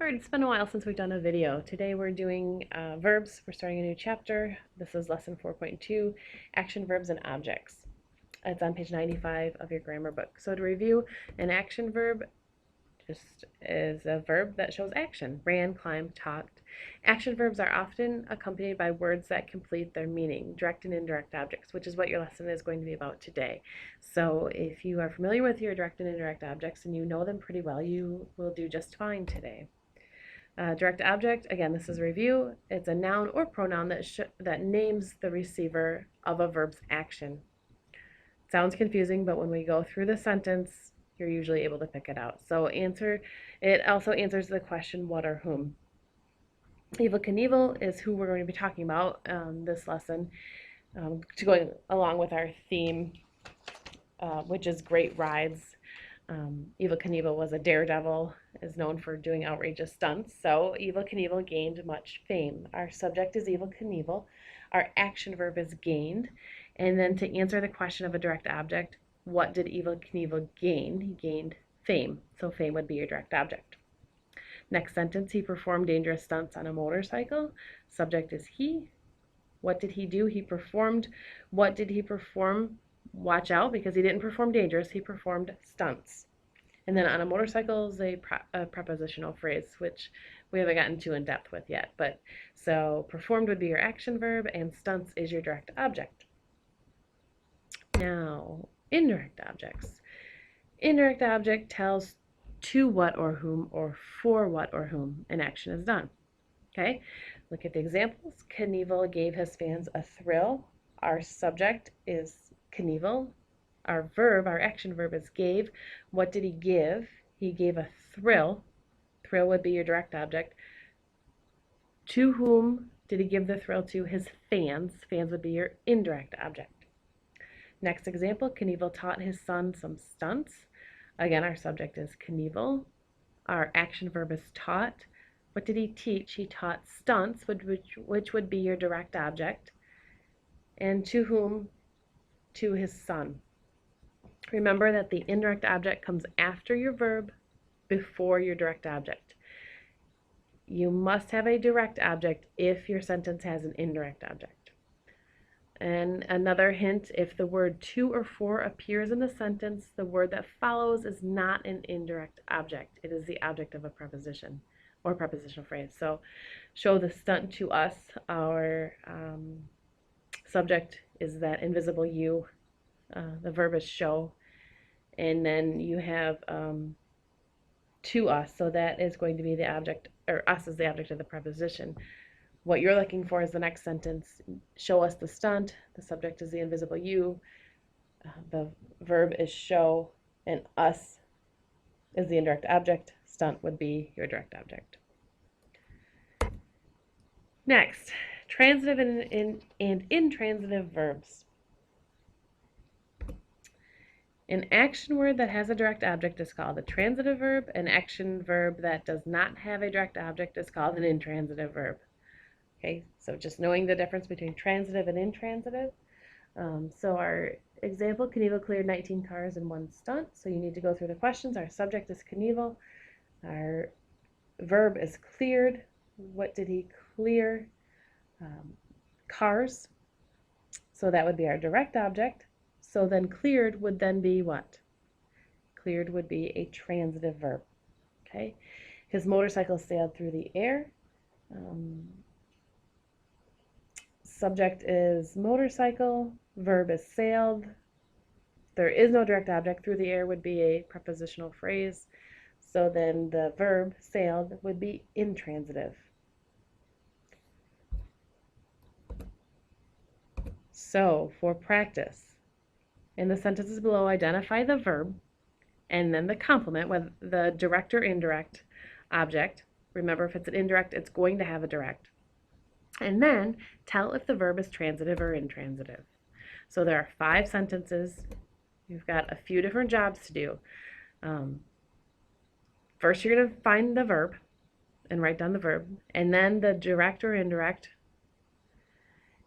All right, it's been a while since we've done a video. Today we're doing verbs. We're starting a new chapter. This is lesson 4.2, action verbs and objects. It's on page 95 of your grammar book. So to review, an action verb just is a verb that shows action. Ran, climbed, talked. Action verbs are often accompanied by words that complete their meaning, direct and indirect objects, which is what your lesson is going to be about today. So if you are familiar with your direct and indirect objects and you know them pretty well, you will do just fine today. Direct object, again, this is a review. It's a noun or pronoun that names the receiver of a verb's action. Sounds confusing, but when we go through the sentence, you're usually able to pick it out. So it also answers the question, what or whom. Evel Knievel is who we're going to be talking about this lesson, to going along with our theme, which is great rides. Evel Knievel was a daredevil, is known for doing outrageous stunts. So Evel Knievel gained much fame. Our subject is Evel Knievel. Our action verb is gained. And then to answer the question of a direct object, what did Evel Knievel gain? He gained fame. So fame would be your direct object. Next sentence, he performed dangerous stunts on a motorcycle. Subject is he. What did he do? He performed. What did he perform? Watch out, because he didn't perform dangerous, he performed stunts. And then on a motorcycle is a prepositional phrase, which we haven't gotten too in depth with yet. But so performed would be your action verb, and stunts is your direct object. Now, indirect objects. Indirect object tells to what or whom or for what or whom an action is done. Okay, look at the examples. Knievel gave his fans a thrill. Our subject is Knievel. Our verb, our action verb is gave. What did he give? He gave a thrill. Thrill would be your direct object. To whom did he give the thrill to? His fans. Fans would be your indirect object. Next example, Knievel taught his son some stunts. Again, our subject is Knievel. Our action verb is taught. What did he teach? He taught stunts, which would be your direct object. And to whom? To his son. Remember that the indirect object comes after your verb, before your direct object. You must have a direct object if your sentence has an indirect object. And another hint, if the word to or for appears in the sentence, the word that follows is not an indirect object. It is the object of a preposition or prepositional phrase. So show the stunt to us. Our subject is that invisible you. The verb is show. And then you have to us. So that is going to be the object, or us is the object of the preposition. What you're looking for is the next sentence. Show us the stunt. The subject is the invisible you. The verb is show, and us is the indirect object. Stunt would be your direct object. Next, transitive and intransitive verbs. An action word that has a direct object is called a transitive verb. An action verb that does not have a direct object is called an intransitive verb. Okay, so just knowing the difference between transitive and intransitive. So our example, Knievel cleared 19 cars in one stunt. So you need to go through the questions. Our subject is Knievel. Our verb is cleared. What did he clear? Cars. So that would be our direct object. So then cleared would then be what? Cleared would be a transitive verb. Okay, his motorcycle sailed through the air. Subject is motorcycle, verb is sailed. There is no direct object. Through the air would be a prepositional phrase. So then the verb sailed would be intransitive. So for practice, in the sentences below, identify the verb and then the complement, whether the direct or indirect object. Remember, if it's an indirect, it's going to have a direct. And then tell if the verb is transitive or intransitive. So there are 5 sentences. You've got a few different jobs to do. First, you're going to find the verb and write down the verb, and then the direct or indirect,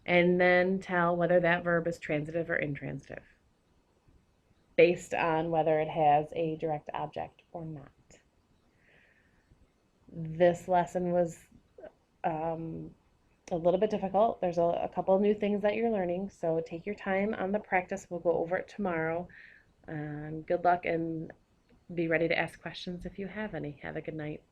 and then tell whether that verb is transitive or intransitive based on whether it has a direct object or not. this lesson was a little bit difficult. There's a couple new things that you're learning, so take your time on the practice. We'll go over it tomorrow. Good luck and be ready to ask questions if you have any. Have a good night.